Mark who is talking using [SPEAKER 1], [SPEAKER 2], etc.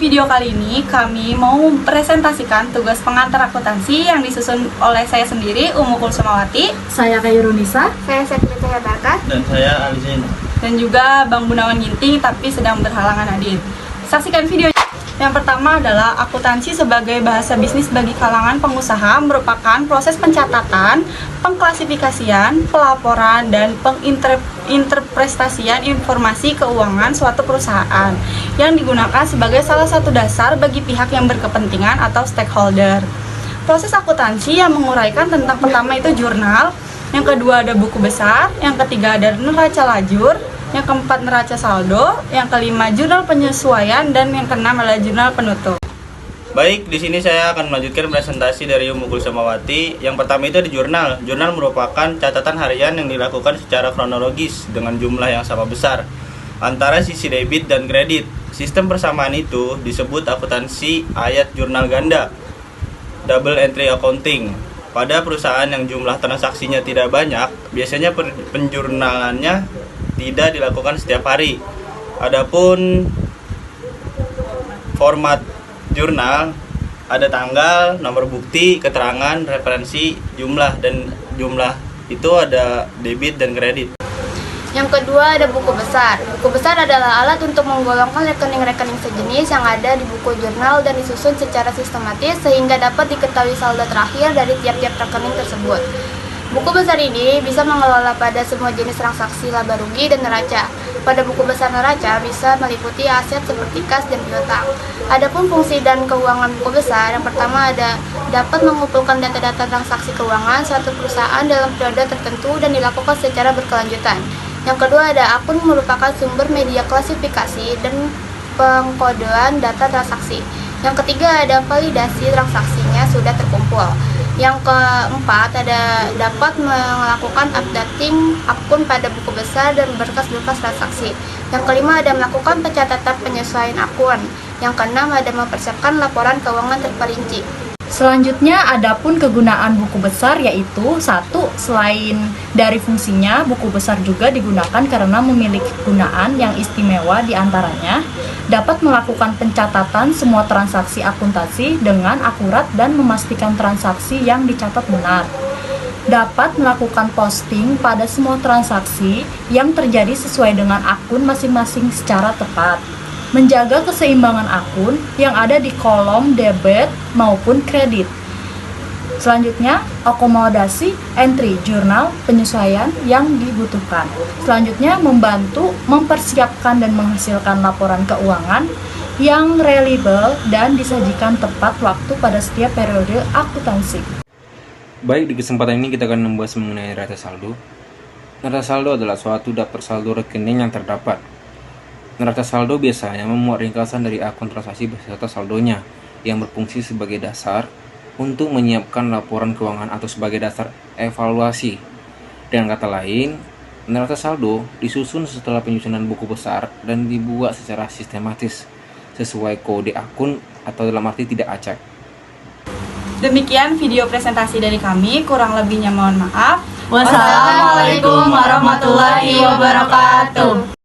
[SPEAKER 1] video kali ini kami mau mempresentasikan tugas pengantar akuntansi yang disusun oleh saya sendiri, Umu Kulsumawati,
[SPEAKER 2] Saya Kairunisa,
[SPEAKER 3] Saya Sekretariat Barkat,
[SPEAKER 4] dan saya Alizin.
[SPEAKER 1] dan juga Bang Gunawan Ginting tapi sedang berhalangan hadir. Saksikan video. Yang pertama adalah akuntansi sebagai bahasa bisnis bagi kalangan pengusaha merupakan proses pencatatan, pengklasifikasian, pelaporan, dan penginterpretasian informasi keuangan suatu perusahaan yang digunakan sebagai salah satu dasar bagi pihak yang berkepentingan atau stakeholder. Proses akuntansi yang menguraikan tentang pertama itu jurnal, yang kedua ada buku besar, yang ketiga ada neraca lajur, yang keempat neraca saldo, yang kelima jurnal penyesuaian, dan yang keenam adalah jurnal penutup.
[SPEAKER 4] Baik, di sini saya akan melanjutkan presentasi dari Umu Kulsumawati. Yang pertama itu ada jurnal. Jurnal merupakan catatan harian yang dilakukan secara kronologis dengan jumlah yang sama besar antara sisi debit dan kredit. Sistem persamaan itu disebut akuntansi ayat jurnal ganda, double entry accounting. Pada perusahaan yang jumlah transaksinya tidak banyak, biasanya penjurnalannya tidak dilakukan setiap hari. Adapun format jurnal ada tanggal, nomor bukti, keterangan, referensi, jumlah, dan jumlah itu ada debit dan kredit.
[SPEAKER 3] Yang kedua ada buku besar. Buku besar adalah alat untuk menggolongkan rekening-rekening sejenis yang ada di buku jurnal dan disusun secara sistematis sehingga dapat diketahui saldo terakhir dari tiap-tiap rekening tersebut. Buku besar ini bisa mengelola pada semua jenis transaksi laba rugi dan neraca. Pada buku besar neraca bisa meliputi aset seperti kas dan piutang. Adapun fungsi dan keuangan buku besar, yang pertama ada dapat mengumpulkan data-data transaksi keuangan suatu perusahaan dalam periode tertentu dan dilakukan secara berkelanjutan. Yang kedua ada akun, merupakan sumber media klasifikasi dan pengkodean data transaksi. Yang ketiga ada validasi transaksinya sudah terkumpul. Yang keempat ada dapat melakukan updating akun pada buku besar dan berkas-berkas transaksi. Yang kelima ada melakukan pencatatan penyesuaian akun. Yang keenam ada mempersiapkan laporan keuangan terperinci.
[SPEAKER 2] Selanjutnya adapun kegunaan buku besar yaitu satu, selain dari fungsinya, buku besar juga digunakan karena memiliki kegunaan yang istimewa diantaranya dapat melakukan pencatatan semua transaksi akuntansi dengan akurat dan memastikan transaksi yang dicatat benar. Dapat melakukan posting pada semua transaksi yang terjadi sesuai dengan akun masing-masing secara tepat. Menjaga keseimbangan akun yang ada di kolom debit maupun kredit. Selanjutnya, akomodasi entry jurnal penyesuaian yang dibutuhkan. Selanjutnya, membantu mempersiapkan dan menghasilkan laporan keuangan yang reliable dan disajikan tepat waktu pada setiap periode akuntansi.
[SPEAKER 5] Baik, di kesempatan ini kita akan membahas mengenai neraca saldo. Neraca saldo adalah suatu daftar saldo rekening yang terdapat. Neraca saldo biasanya memuat ringkasan dari akun transaksi beserta saldonya yang berfungsi sebagai dasar untuk menyiapkan laporan keuangan atau sebagai dasar evaluasi. Dengan kata lain, neraca saldo disusun setelah penyusunan buku besar dan dibuat secara sistematis sesuai kode akun atau dalam arti tidak acak.
[SPEAKER 1] Demikian video presentasi dari kami, kurang lebihnya mohon maaf.
[SPEAKER 2] Wassalamualaikum warahmatullahi wabarakatuh.